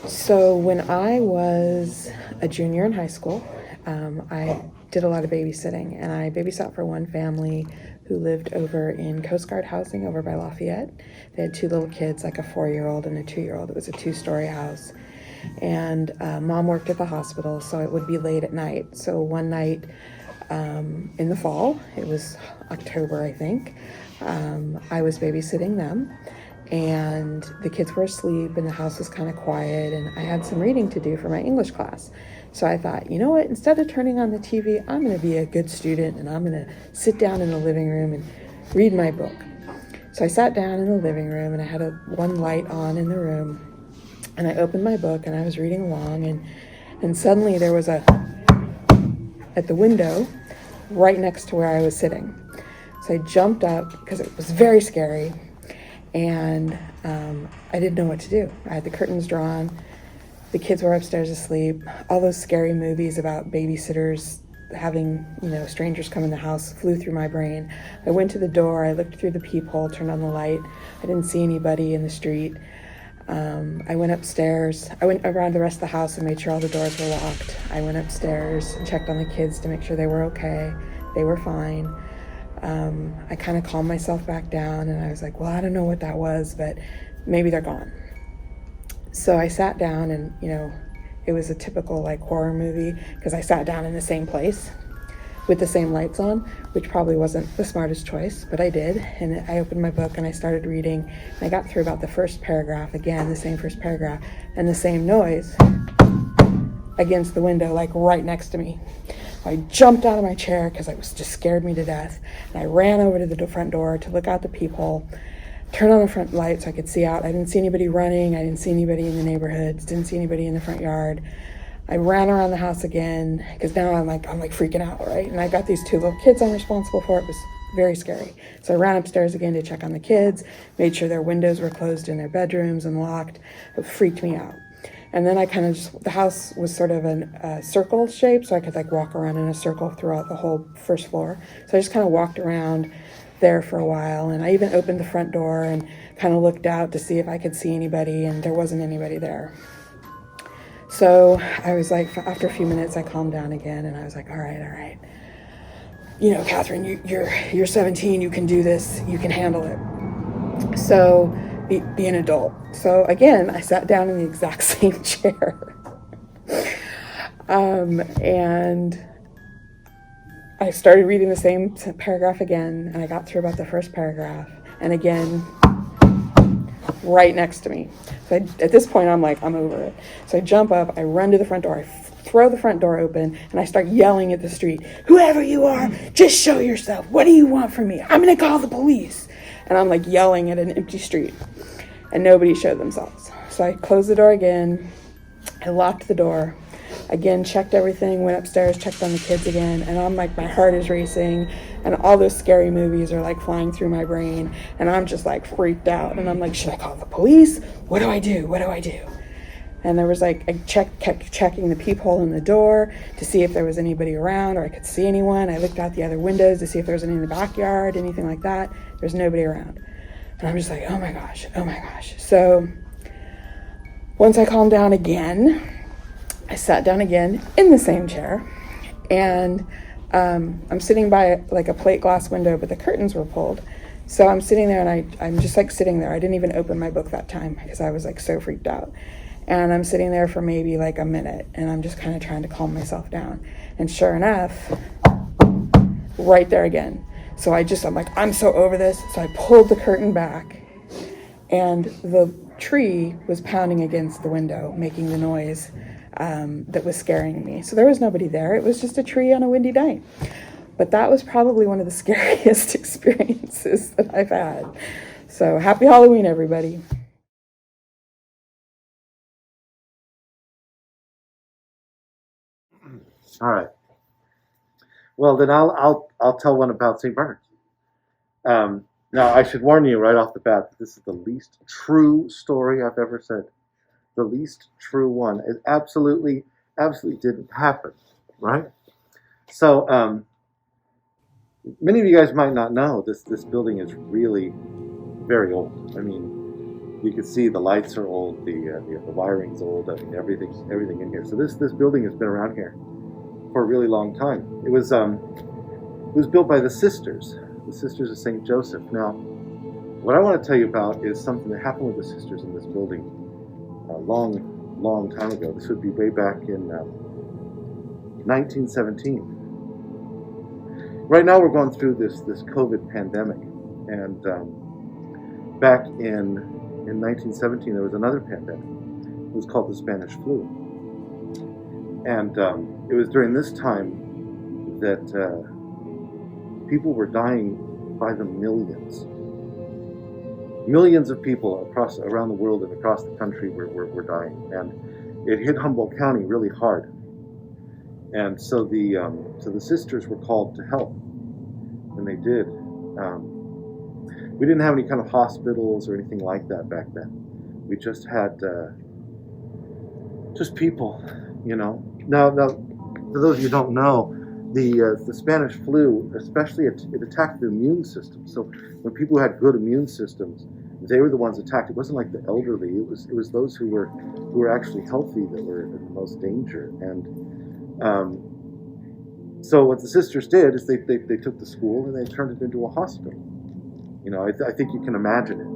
So when I was a junior in high school, I did a lot of babysitting, and I babysat for one family who lived over in Coast Guard housing over by Lafayette. They had two little kids, like a 4-year-old and a 2-year-old. It was a two-story house, and mom worked at the hospital, so it would be late at night. So one night in the fall, it was October, I think, I was babysitting them, and the kids were asleep and the house was kind of quiet, and I had some reading to do for my English class. So I thought, you know what, instead of turning on the TV, I'm going to be a good student and I'm going to sit down in the living room and read my book. So I sat down in the living room, and I had one light on in the room, and I opened my book and I was reading along, and suddenly there was a at the window right next to where I was sitting. So I jumped up because it was very scary, and I didn't know what to do. I had the curtains drawn, the kids were upstairs asleep. All those scary movies about babysitters having, strangers come in the house flew through my brain. I went to the door, I looked through the peephole, turned on the light. I didn't see anybody in the street. I went upstairs. I went around the rest of the house and made sure all the doors were locked. I went upstairs and checked on the kids to make sure they were okay. They were fine. I kind of calmed myself back down, and I was like, well, I don't know what that was, but maybe they're gone. So I sat down, and, it was a typical like horror movie because I sat down in the same place with the same lights on, which probably wasn't the smartest choice, but I did. And I opened my book and I started reading, and I got through about the first paragraph, again, the same first paragraph, and the same noise against the window, like right next to me. I jumped out of my chair because it was just scared me to death, and I ran over to the front door to look out the peephole, turned on the front light so I could see out. I didn't see anybody running. I didn't see anybody in the neighborhoods. Didn't see anybody in the front yard. I ran around the house again because now I'm like freaking out, right? And I got these two little kids I'm responsible for. It was very scary. So I ran upstairs again to check on the kids, made sure their windows were closed in their bedrooms and locked. It freaked me out. And then I kind of the house was sort of a circle shape, so I could like walk around in a circle throughout the whole first floor. So I just kind of walked around there for a while, and I even opened the front door and kind of looked out to see if I could see anybody, and there wasn't anybody there. So I was like, after a few minutes, I calmed down again, and I was like, all right. Catherine, you're 17, you can do this, you can handle it. So be an adult. So again, I sat down in the exact same chair. And I started reading the same paragraph again, and I got through about the first paragraph, and again, right next to me. So at this point, I'm over it. So I jump up, I run to the front door, I throw the front door open, and I start yelling at the street, whoever you are, just show yourself. What do you want from me? I'm going to call the police. And I'm like yelling at an empty street, and nobody showed themselves. So I closed the door again, I locked the door, again, checked everything, went upstairs, checked on the kids again, and I'm like, my heart is racing, and all those scary movies are like flying through my brain, and I'm just like freaked out, and I'm like, should I call the police? What do I do? And there was like, kept checking the peephole in the door to see if there was anybody around or I could see anyone. I looked out the other windows to see if there was any in the backyard, anything like that. There's nobody around. And I'm just like, oh my gosh. So once I calmed down again, I sat down again in the same chair, and I'm sitting by like a plate glass window, but the curtains were pulled. So I'm sitting there, and I'm just like sitting there. I didn't even open my book that time because I was like so freaked out. And I'm sitting there for maybe like a minute, and I'm just kind of trying to calm myself down. And sure enough, right there again. So I'm like, I'm so over this. So I pulled the curtain back, and the tree was pounding against the window, making the noise that was scaring me. So there was nobody there. It was just a tree on a windy night. But that was probably one of the scariest experiences that I've had. So happy Halloween, everybody. All right. Well, then I'll tell one about St. Bernard. Now I should warn you right off the bat that this is the least true story I've ever said. The least true one. It absolutely didn't happen. Right. So many of you guys might not know this building is really very old. I mean, You can see the lights are old, the wiring's old. I mean, everything in here. So this building has been around here for a really long time. It was built by the Sisters of St. Joseph. Now, what I want to tell you about is something that happened with the Sisters in this building a long time ago. This would be way back in 1917. Right now we're going through this COVID pandemic, and back in 1917 there was another pandemic. It was called the Spanish flu, and it was during this time that people were dying by the millions. Millions of people around the world and across the country were dying, and it hit Humboldt County really hard. And so the sisters were called to help, and they did. We didn't have any kind of hospitals or anything like that back then. We just had just people, you know. Now, for those of you who don't know, the Spanish flu, especially, it attacked the immune system. So when people who had good immune systems, they were the ones attacked. It wasn't like the elderly. It was those who were actually healthy that were in the most danger. And so what the sisters did is they took the school and they turned it into a hospital. You know, I think you can imagine it.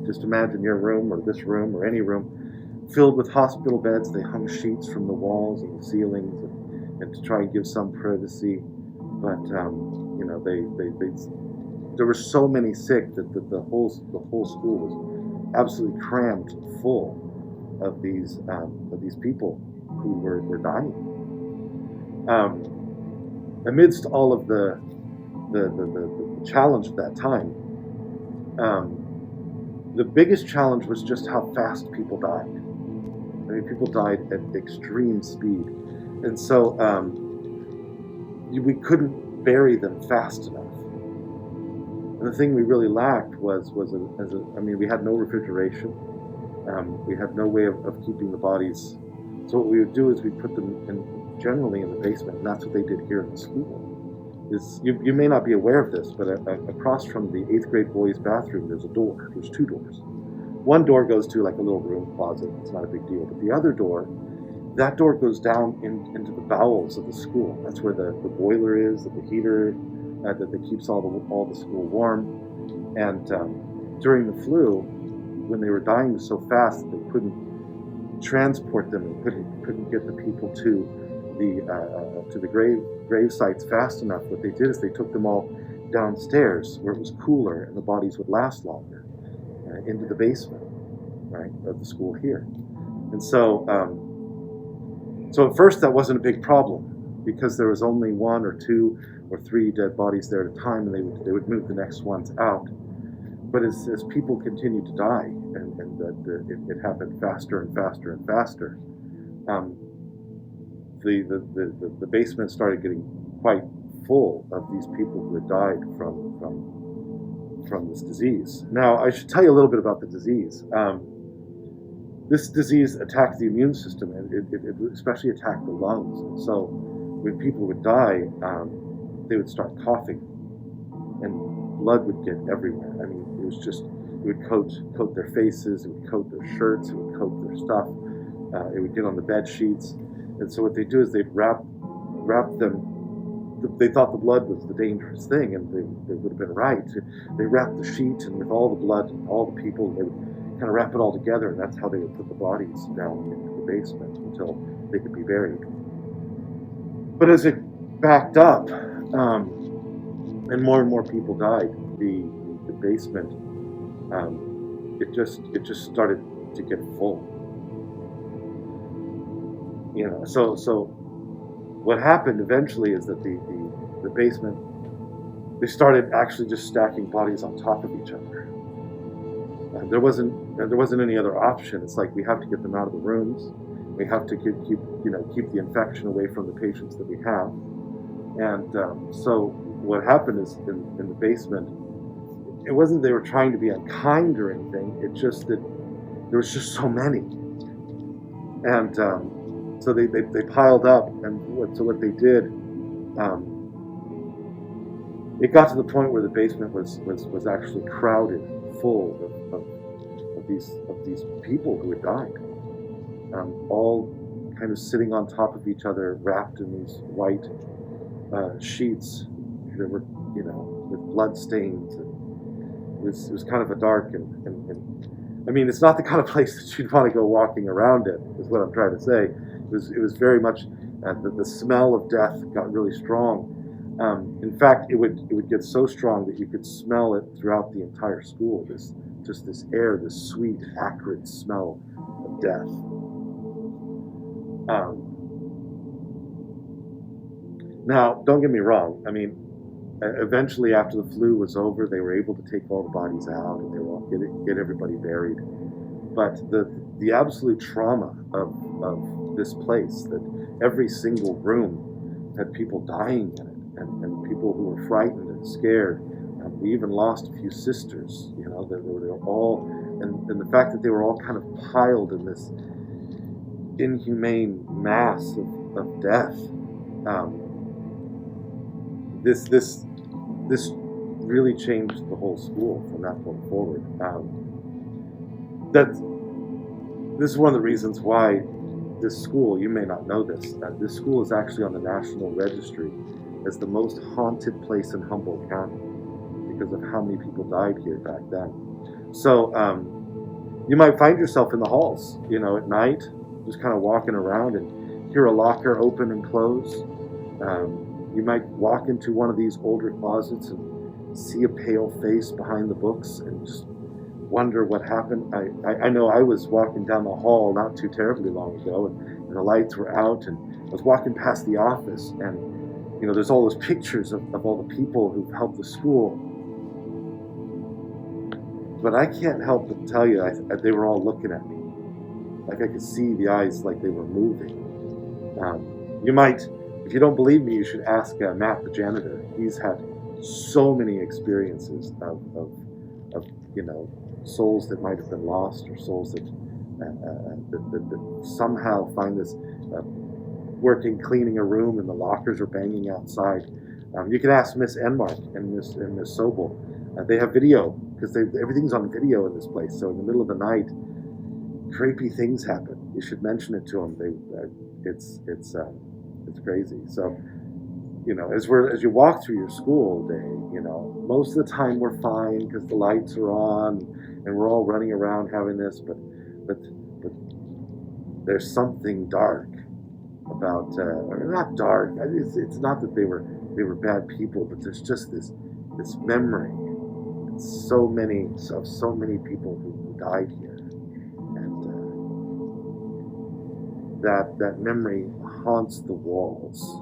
Just imagine your room or this room or any room filled with hospital beds. They hung sheets from the walls and the ceilings and to try and give some privacy. But you know, there were so many sick that the whole school was absolutely crammed full of these people who were dying. Amidst all of the challenge at that time, the biggest challenge was just how fast people died. I mean, people died at extreme speed, and so we couldn't bury them fast enough. And the thing we really lacked was I mean, we had no refrigeration. We had no way of keeping the bodies. So what we would do is we'd put them generally in the basement, and that's what they did here in the school. You may not be aware of this, but across from the 8th grade boys' bathroom, there's a door. There's 2 doors. One door goes to like a little room closet. It's not a big deal. But the other door, that door goes down into the bowels of the school. That's where the boiler is, the heater that keeps all the school warm. And during the flu, when they were dying so fast that they couldn't transport them and couldn't get the people to the grave sites fast enough, what they did is they took them all downstairs where it was cooler and the bodies would last longer, into the basement, right, of the school here. And so so at first that wasn't a big problem because there was only 1 or 2 or 3 dead bodies there at a time, and they would move the next ones out. But as people continued to die, and it happened faster and faster and faster, the basement started getting quite full of these people who had died from this disease. Now, I should tell you a little bit about the disease. This disease attacks the immune system, and it especially attacked the lungs. And so when people would die, they would start coughing, and blood would get everywhere. I mean, it was just, it would coat their faces, it would coat their shirts, it would coat their stuff, it would get on the bed sheets. And so what they do is they'd wrap them. They thought the blood was the dangerous thing, and they would have been right. They wrapped the sheet, and with all the blood and all the people, they would kind of wrap it all together, and that's how they would put the bodies down into the basement until they could be buried. But as it backed up, and more people died, the basement, it just started to get full. You know, so what happened eventually is that the basement, they started actually just stacking bodies on top of each other. There wasn't any other option. It's like we have to get them out of the rooms. We have to keep the infection away from the patients that we have. And so what happened is in the basement, it wasn't they were trying to be unkind or anything. It's just that there was just so many. And so they piled up, and what they did, it got to the point where the basement was actually crowded full these people who had died, all kind of sitting on top of each other, wrapped in these white sheets that were, with blood stains. And it was kind of a dark and I mean, it's not the kind of place that you'd want to go walking around in, is what I'm trying to say. It was very much the smell of death got really strong. In fact, it would get so strong that you could smell it throughout the entire school. This air, this sweet, acrid smell of death. Now, don't get me wrong. I mean, eventually, after the flu was over, they were able to take all the bodies out and they were all get everybody buried. But the absolute trauma of this place, that every single room had people dying in it, and people who were frightened and scared. We even lost a few sisters, they were all, and the fact that they were all kind of piled in this inhumane mass of death. This really changed the whole school from that point forward. This is one of the reasons why this school, you may not know this school is actually on the National Registry as the most haunted place in Humboldt County because of how many people died here back then. So you might find yourself in the halls, at night, just kind of walking around and hear a locker open and close. You might walk into one of these older closets and see a pale face behind the books and just wonder what happened. I know I was walking down the hall not too terribly long ago, and the lights were out, and I was walking past the office, and there's all those pictures of all the people who've helped the school. But I can't help but tell you, they were all looking at me. Like I could see the eyes like they were moving. You might, if you don't believe me, you should ask Matt, the janitor. He's had so many experiences of souls that might have been lost, or souls that somehow find this working, cleaning a room, and the lockers are banging outside. You can ask Miss Enmark and Miss Sobel. They have video, because everything's on video in this place. So in the middle of the night, creepy things happen. You should mention it to them. It's crazy. So as you walk through your school day, most of the time we're fine because the lights are on and we're all running around having this, but there's something dark about, or not dark. It's not that they were bad people, but there's just this memory. So many people who died here, and that memory haunts the walls.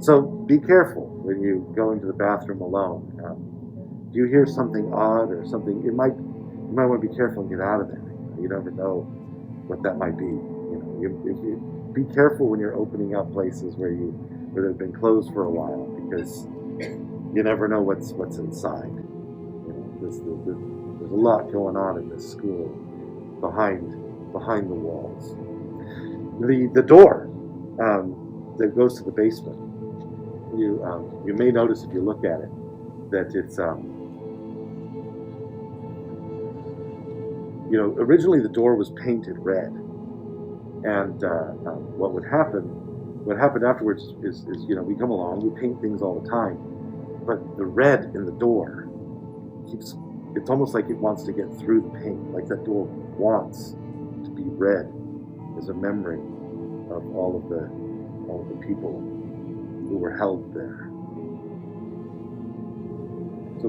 So be careful when you go into the bathroom alone. If you hear something odd or something, you might want to be careful and get out of there. You never know what that might be. You be careful when you're opening up places where they've been closed for a while, because you never know what's inside. There's a lot going on in this school behind the walls. The door that goes to the basement. You may notice if you look at it that it's originally the door was painted red, and what happened afterwards is we come along, we paint things all the time, but the red in the door it's almost like it wants to get through the paint, like that door wants to be red as a memory of all of the people who were held there. So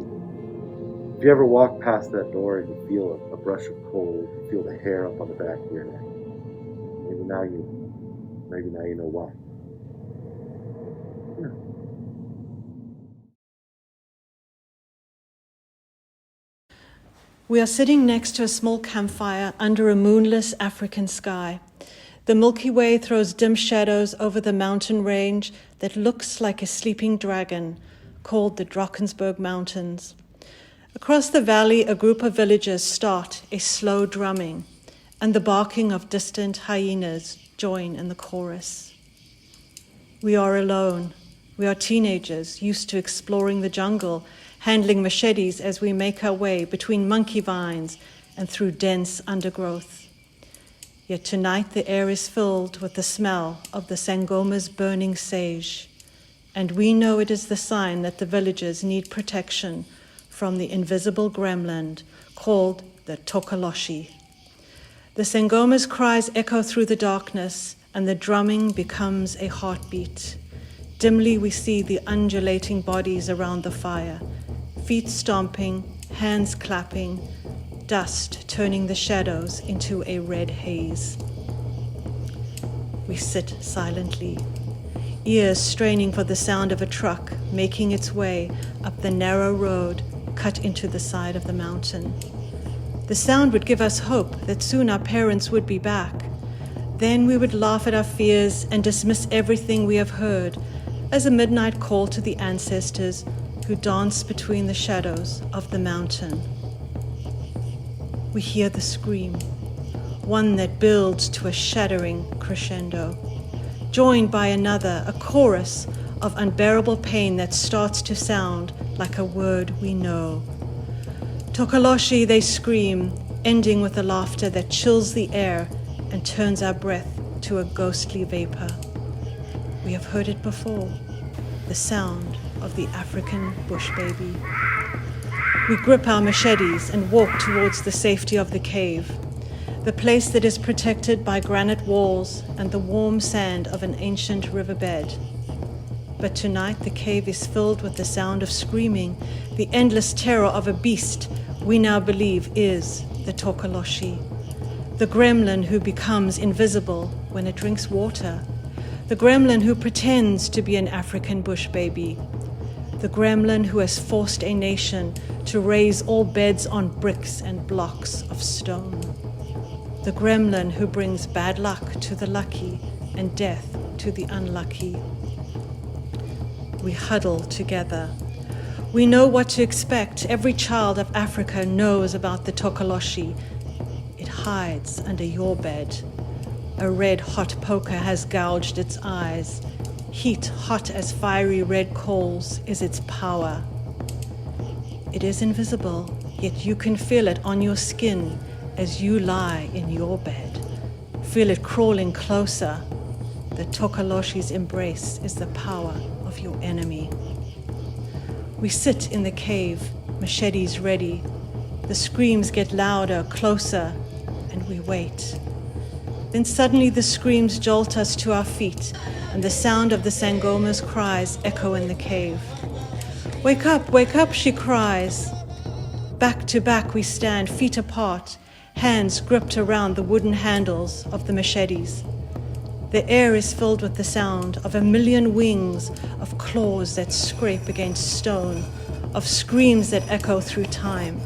if you ever walk past that door and you feel a brush of cold, you feel the hair up on the back of your neck, maybe now you know why. Yeah. We are sitting next to a small campfire under a moonless African sky. The Milky Way throws dim shadows over the mountain range that looks like a sleeping dragon, called the Drakensberg Mountains. Across the valley, a group of villagers start a slow drumming, and the barking of distant hyenas join in the chorus. We are alone. We are teenagers, used to exploring the jungle, handling machetes as we make our way between monkey vines and through dense undergrowth. Yet tonight the air is filled with the smell of the Sangoma's burning sage, and we know it is the sign that the villagers need protection from the invisible gremlin called the Tokoloshi. The Sangoma's cries echo through the darkness, and the drumming becomes a heartbeat. Dimly we see the undulating bodies around the fire, feet stomping, hands clapping, dust turning the shadows into a red haze. We sit silently, ears straining for the sound of a truck making its way up the narrow road cut into the side of the mountain. The sound would give us hope that soon our parents would be back. Then we would laugh at our fears and dismiss everything we have heard as a midnight call to the ancestors who dance between the shadows of the mountain. We hear the scream, one that builds to a shattering crescendo, joined by another, a chorus of unbearable pain that starts to sound like a word we know. Tokoloshi, they scream, ending with a laughter that chills the air and turns our breath to a ghostly vapor. We have heard it before, the sound of the African bush baby. We grip our machetes and walk towards the safety of the cave, the place that is protected by granite walls and the warm sand of an ancient riverbed. But tonight the cave is filled with the sound of screaming, the endless terror of a beast we now believe is the Tokoloshi, the gremlin who becomes invisible when it drinks water, the gremlin who pretends to be an African bush baby, the gremlin who has forced a nation to raise all beds on bricks and blocks of stone, the gremlin who brings bad luck to the lucky and death to the unlucky. We huddle together. We know what to expect. Every child of Africa knows about the Tokoloshi. It hides under your bed. A red hot poker has gouged its eyes. Heat hot as fiery red coals is its power. It is invisible, yet you can feel it on your skin as you lie in your bed. Feel it crawling closer. The Tokoloshi's embrace is the power of your enemy. We sit in the cave, machetes ready. The screams get louder, closer, and we wait. Then suddenly the screams jolt us to our feet, and the sound of the Sangoma's cries echo in the cave. Wake up, she cries. Back to back we stand, feet apart, hands gripped around the wooden handles of the machetes. The air is filled with the sound of a million wings, of claws that scrape against stone, of screams that echo through time.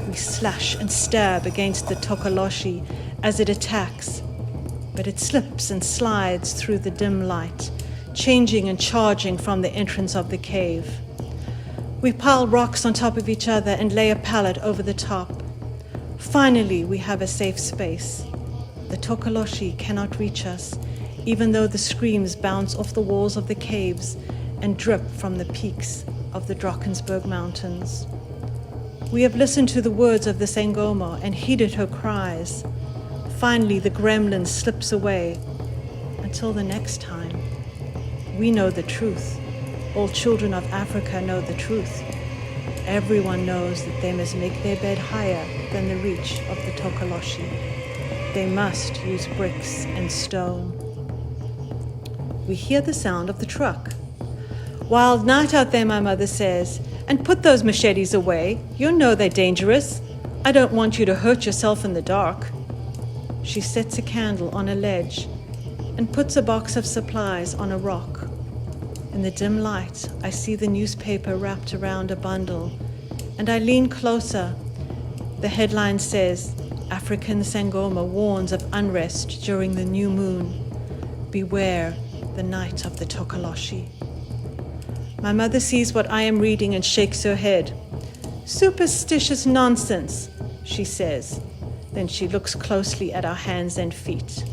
We slash and stab against the Tokoloshi as it attacks, but it slips and slides through the dim light, changing and charging from the entrance of the cave. We pile rocks on top of each other and lay a pallet over the top. Finally, we have a safe space. The Tokoloshi cannot reach us, even though the screams bounce off the walls of the caves and drip from the peaks of the Drakensberg Mountains. We have listened to the words of the Sangoma and heeded her cries. Finally, the gremlin slips away. Until the next time, we know the truth. All children of Africa know the truth. Everyone knows that they must make their bed higher than the reach of the Tokoloshi. They must use bricks and stone. We hear the sound of the truck. Wild night out there, my mother says, and put those machetes away. You know they're dangerous. I don't want you to hurt yourself in the dark. She sets a candle on a ledge and puts a box of supplies on a rock. In the dim light, I see the newspaper wrapped around a bundle, and I lean closer. The headline says, African Sangoma warns of unrest during the new moon. Beware the night of the Tokoloshi. My mother sees what I am reading and shakes her head. Superstitious nonsense, she says. Then she looks closely at our hands and feet.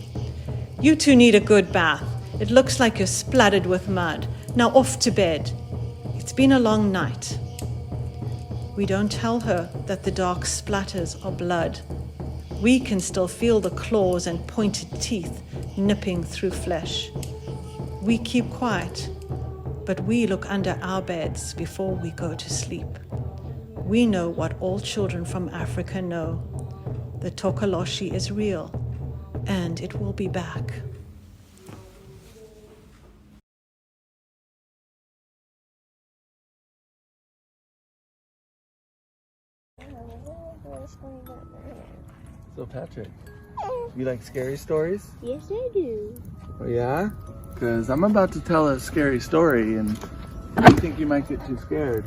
You two need a good bath. It looks like you're splattered with mud. Now off to bed. It's been a long night. We don't tell her that the dark splatters are blood. We can still feel the claws and pointed teeth nipping through flesh. We keep quiet, but we look under our beds before we go to sleep. We know what all children from Africa know. The Tokoloshi is real, and it will be back. So Patrick, you like scary stories? Yes, I do. Oh yeah? Because I'm about to tell a scary story and I think you might get too scared.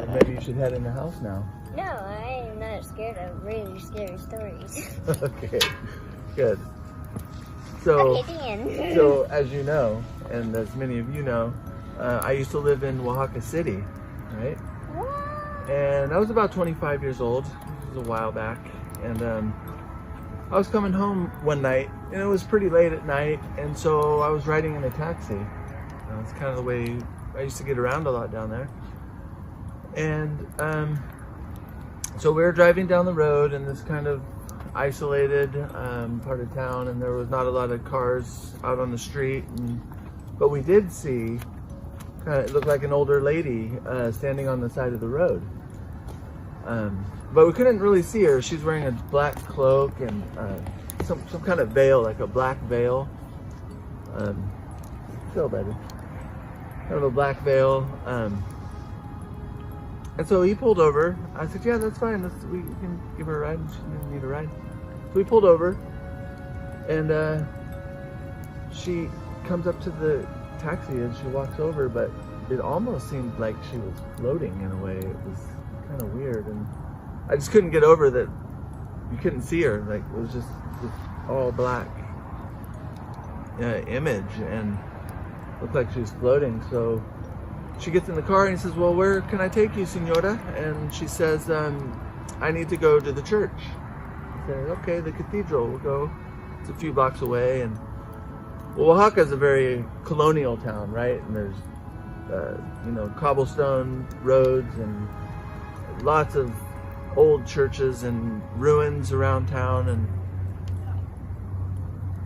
Maybe you should head in the house now. No, I am not scared of really scary stories. Okay, good. So, Okay, Dan. so as you know, and as many of you know, I used to live in Oaxaca City, right? What? And I was about 25 years old. This was a while back. And I was coming home one night, and it was pretty late at night, and so I was riding in a taxi. It's kind of the way I used to get around a lot down there. And so we were driving down the road in this kind of isolated part of town, and there was not a lot of cars out on the street. But we did see, it looked like an older lady standing on the side of the road. But we couldn't really see her. She's wearing a black cloak and some kind of veil, like a black veil. Feel better. Kind of a black veil. And so he pulled over. I said, yeah, that's fine. We can give her a ride. She didn't need a ride. So we pulled over, and she comes up to the taxi and she walks over, but it almost seemed like she was floating in a way. It was kind of weird, and I just couldn't get over that you couldn't see her. Like, it was just this all black image, and looked like she was floating. So she gets in the car and he says, well, where can I take you, senora? And she says, I need to go to the church. I said, okay, the cathedral, we'll go. It's a few blocks away. And well, Oaxaca is a very colonial town, right? And there's cobblestone roads and lots of old churches and ruins around town. And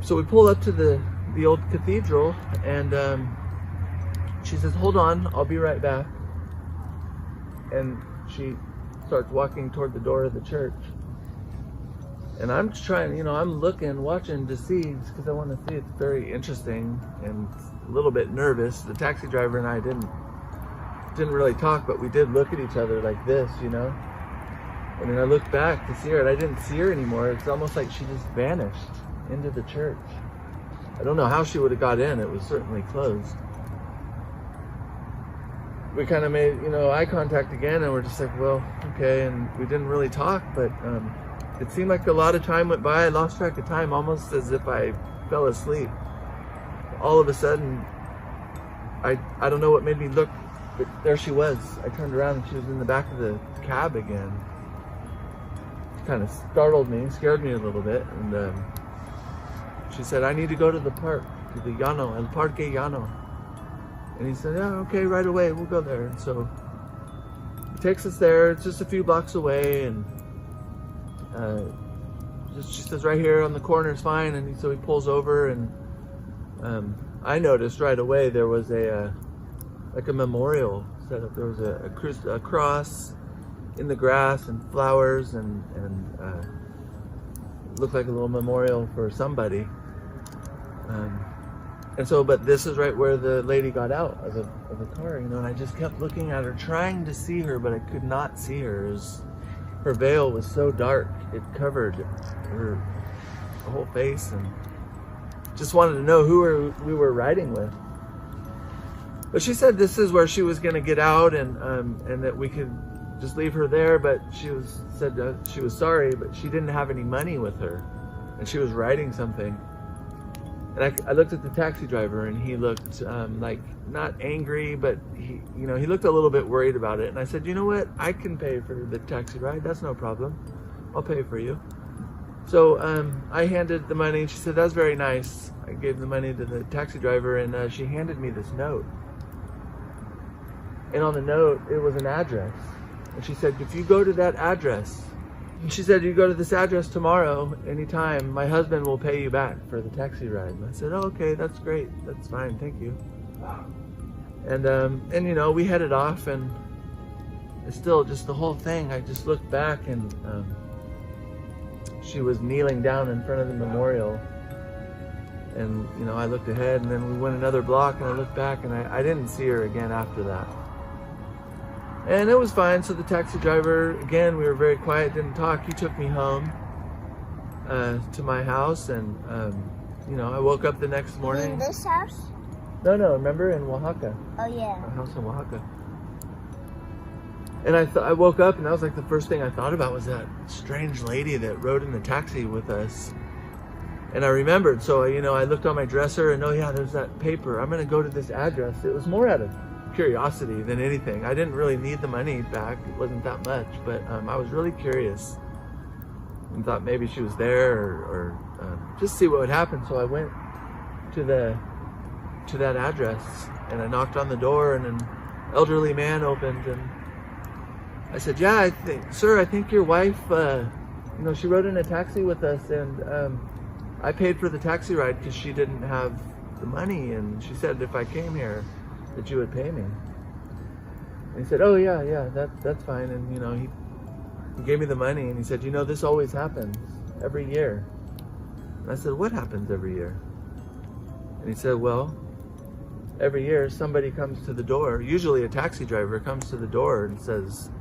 so we pull up to the old cathedral, and she says, hold on, I'll be right back. And she starts walking toward the door of the church. And I'm just trying, I'm looking, watching to see, because I want to see. It's very interesting and a little bit nervous. The taxi driver and I didn't really talk, but we did look at each other like this, And then I looked back to see her, and I didn't see her anymore. It's almost like she just vanished into the church. I don't know how she would have got in. It was certainly closed. We kind of made, eye contact again, and we're just like, well, okay. And we didn't really talk, but it seemed like a lot of time went by. I lost track of time, almost as if I fell asleep. All of a sudden, I don't know what made me look, but there she was. I turned around and she was in the back of the cab again. Kind of startled me, scared me a little bit, and she said, I need to go to the park, to the Llano, El Parque Llano. And he said, yeah, okay, right away, we'll go there. And so he takes us there. It's just a few blocks away, and she says, right here on the corner is fine. And so he pulls over, and I noticed right away there was a memorial set up. There was a cross in the grass and flowers, and it looked like a little memorial for somebody. And so, but this is right where the lady got out of the car, and I just kept looking at her, trying to see her, but I could not see her. Her veil was so dark, it covered her whole face, and just wanted to know who we were riding with. But she said this is where she was going to get out, and that we could just leave her there, but she said she was sorry, but she didn't have any money with her, and she was riding something. And I looked at the taxi driver, and he looked like not angry, but he looked a little bit worried about it. And I said, you know what? I can pay for the taxi ride. That's no problem. I'll pay for you. So I handed the money. She said, that's very nice. I gave the money to the taxi driver, and she handed me this note. And on the note, it was an address. And she said, if you go to that address, and she said, you go to this address tomorrow, anytime, my husband will pay you back for the taxi ride. And I said, oh, okay, that's great. That's fine. Thank you. And you know, we headed off, and it's still just the whole thing. I just looked back, and she was kneeling down in front of the memorial. And, you know, I looked ahead, and then we went another block, and I looked back, and I didn't see her again after that. And it was fine. So the taxi driver, again, we were very quiet, didn't talk. He took me home to my house, and, you know, I woke up the next morning. In this house? No, remember, in Oaxaca. Oh, yeah. Our house in Oaxaca. And I woke up, and that was like the first thing I thought about was that strange lady that rode in the taxi with us. And I remembered, so, you know, I looked on my dresser, and oh yeah, there's that paper. I'm going to go to this address. It was more out of curiosity than anything. I didn't really need the money back. It wasn't that much, but I was really curious and thought maybe she was there or just see what would happen. So I went to that address, and I knocked on the door, and an elderly man opened, and I said, yeah, sir, I think your wife, you know, she rode in a taxi with us, and I paid for the taxi ride because she didn't have the money, and she said if I came here that you would pay me. And he said, oh yeah, that's fine. And you know, he gave me the money, and he said, you know, this always happens every year. And I said, what happens every year? And he said, well, every year somebody comes to the door, usually a taxi driver comes to the door and says,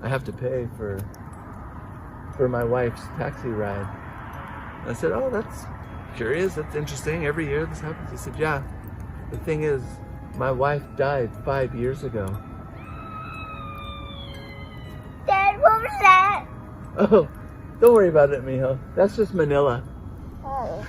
I have to pay for my wife's taxi ride. And I said, oh, that's curious, that's interesting, every year this happens. He said, yeah, the thing is, my wife died 5 years ago. Dad, what was that? Oh, don't worry about it, mijo. That's just Manila. Oh.